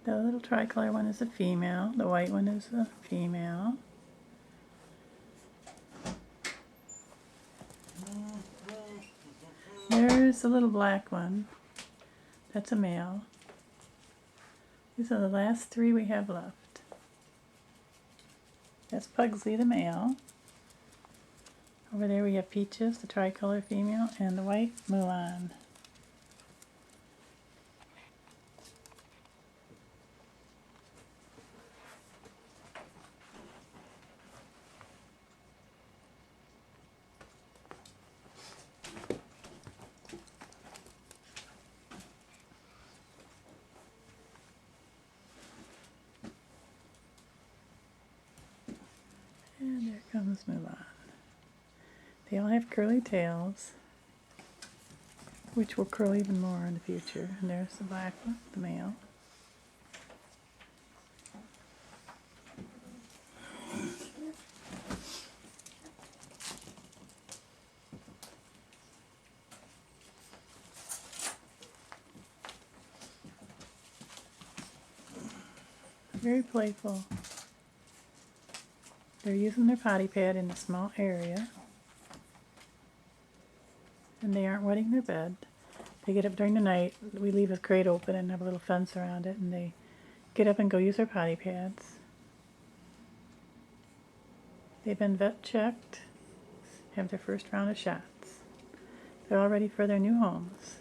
The little tricolor one is a female. The white one is a female. There's the little black one. That's a male. These are the last three we have left. That's Pugsley, the male. Over there we have Peaches, the tricolor female, and the white Mulan. And there comes Mulan. They all have curly tails, which will curl even more in the future. And there's the black one, the male. Very playful. They're using their potty pad in a small area. And they aren't wetting their bed. They get up during the night. We leave a crate open and have a little fence around it, and they get up and go use their potty pads. They've been vet checked, have their first round of shots. They're all ready for their new homes.